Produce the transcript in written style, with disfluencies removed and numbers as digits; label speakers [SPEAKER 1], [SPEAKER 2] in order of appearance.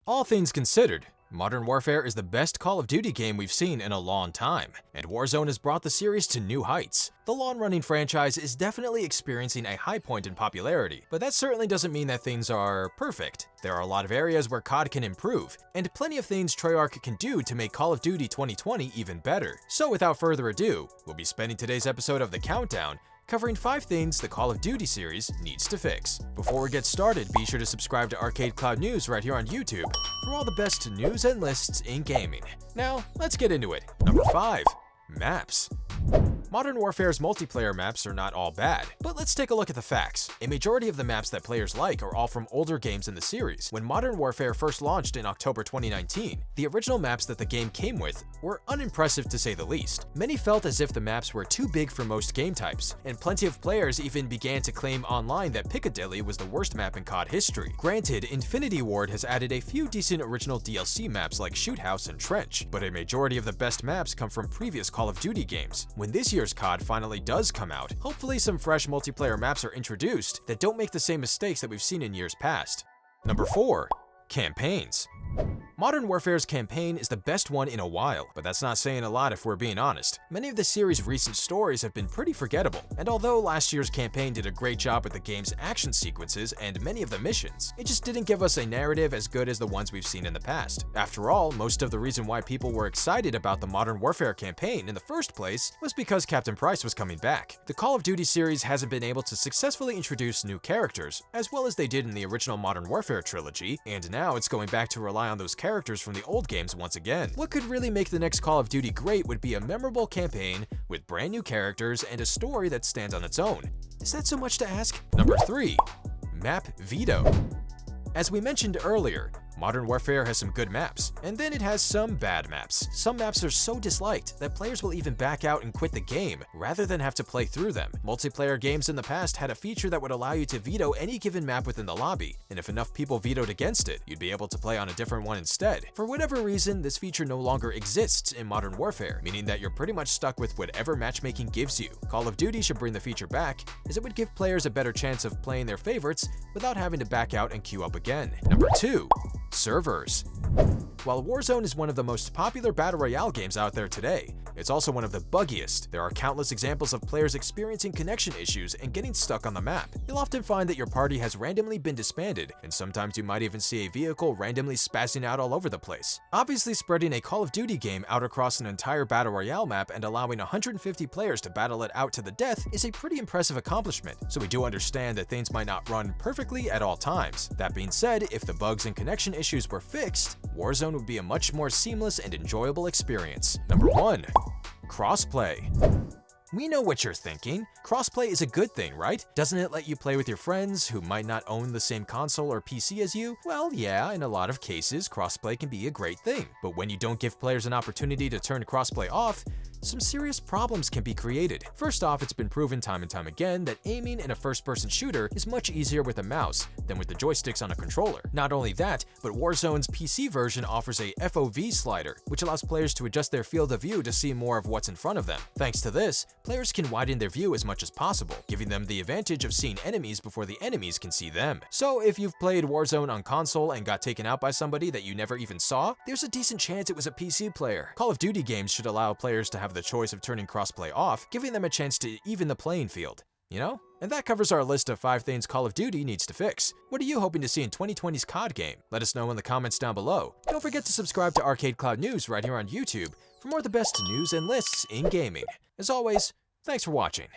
[SPEAKER 1] All things considered, Modern Warfare is the best Call of Duty game we've seen in a long time, and Warzone has brought the series to new heights. The long-running franchise is definitely experiencing a high point in popularity, but that certainly doesn't mean that things are perfect. There are a lot of areas where COD can improve, and plenty of things Treyarch can do to make Call of Duty 2020 even better. So without further ado, we'll be spending today's episode of The Countdown covering 5 things the Call of Duty series needs to fix. Before we get started, be sure to subscribe to ArcadeCloud News right here on YouTube for all the best news and lists in gaming. Now, let's get into it. Number 5. Maps. Modern Warfare's multiplayer maps are not all bad, but let's take a look at the facts. A majority of the maps that players like are all from older games in the series. When Modern Warfare first launched in October 2019, the original maps that the game came with were unimpressive to say the least. Many felt as if the maps were too big for most game types, and plenty of players even began to claim online that Piccadilly was the worst map in COD history. Granted, Infinity Ward has added a few decent original DLC maps like Shoot House and Trench, but a majority of the best maps come from previous Call of Duty games. When this year's COD finally does come out, hopefully some fresh multiplayer maps are introduced that don't make the same mistakes that we've seen in years past. Number 4. Campaigns. Modern Warfare's campaign is the best one in a while, but that's not saying a lot if we're being honest. Many of the series' recent stories have been pretty forgettable, and although last year's campaign did a great job with the game's action sequences and many of the missions, it just didn't give us a narrative as good as the ones we've seen in the past. After all, most of the reason why people were excited about the Modern Warfare campaign in the first place was because Captain Price was coming back. The Call of Duty series hasn't been able to successfully introduce new characters, as well as they did in the original Modern Warfare trilogy, and now it's going back to rely on those characters from the old games once again. What could really make the next Call of Duty great would be a memorable campaign with brand new characters and a story that stands on its own. Is that so much to ask? Number 3. Map Veto. As we mentioned earlier, Modern Warfare has some good maps, and then it has some bad maps. Some maps are so disliked that players will even back out and quit the game rather than have to play through them. Multiplayer games in the past had a feature that would allow you to veto any given map within the lobby, and if enough people vetoed against it, you'd be able to play on a different one instead. For whatever reason, this feature no longer exists in Modern Warfare, meaning that you're pretty much stuck with whatever matchmaking gives you. Call of Duty should bring the feature back, as it would give players a better chance of playing their favorites without having to back out and queue up again. Number 2. Servers. While Warzone is one of the most popular battle royale games out there today, it's also one of the buggiest. There are countless examples of players experiencing connection issues and getting stuck on the map. You'll often find that your party has randomly been disbanded, and sometimes you might even see a vehicle randomly spazzing out all over the place. Obviously, spreading a Call of Duty game out across an entire battle royale map and allowing 150 players to battle it out to the death is a pretty impressive accomplishment, so we do understand that things might not run perfectly at all times. That being said, if the bugs and connection issues were fixed, Warzone would be a much more seamless and enjoyable experience. Number 1. Crossplay. We know what you're thinking. Crossplay is a good thing, right? Doesn't it let you play with your friends who might not own the same console or PC as you? Well, yeah, in a lot of cases, crossplay can be a great thing. But when you don't give players an opportunity to turn crossplay off, some serious problems can be created. First off, it's been proven time and time again that aiming in a first-person shooter is much easier with a mouse than with the joysticks on a controller. Not only that, but Warzone's PC version offers a FOV slider, which allows players to adjust their field of view to see more of what's in front of them. Thanks to this, players can widen their view as much as possible, giving them the advantage of seeing enemies before the enemies can see them. So if you've played Warzone on console and got taken out by somebody that you never even saw, there's a decent chance it was a PC player. Call of Duty games should allow players to have the choice of turning crossplay off, giving them a chance to even the playing field. You know? And that covers our list of 5 things Call of Duty needs to fix. What are you hoping to see in 2020's COD game? Let us know in the comments down below. Don't forget to subscribe to ArcadeCloud News right here on YouTube for more of the best news and lists in gaming. As always, thanks for watching.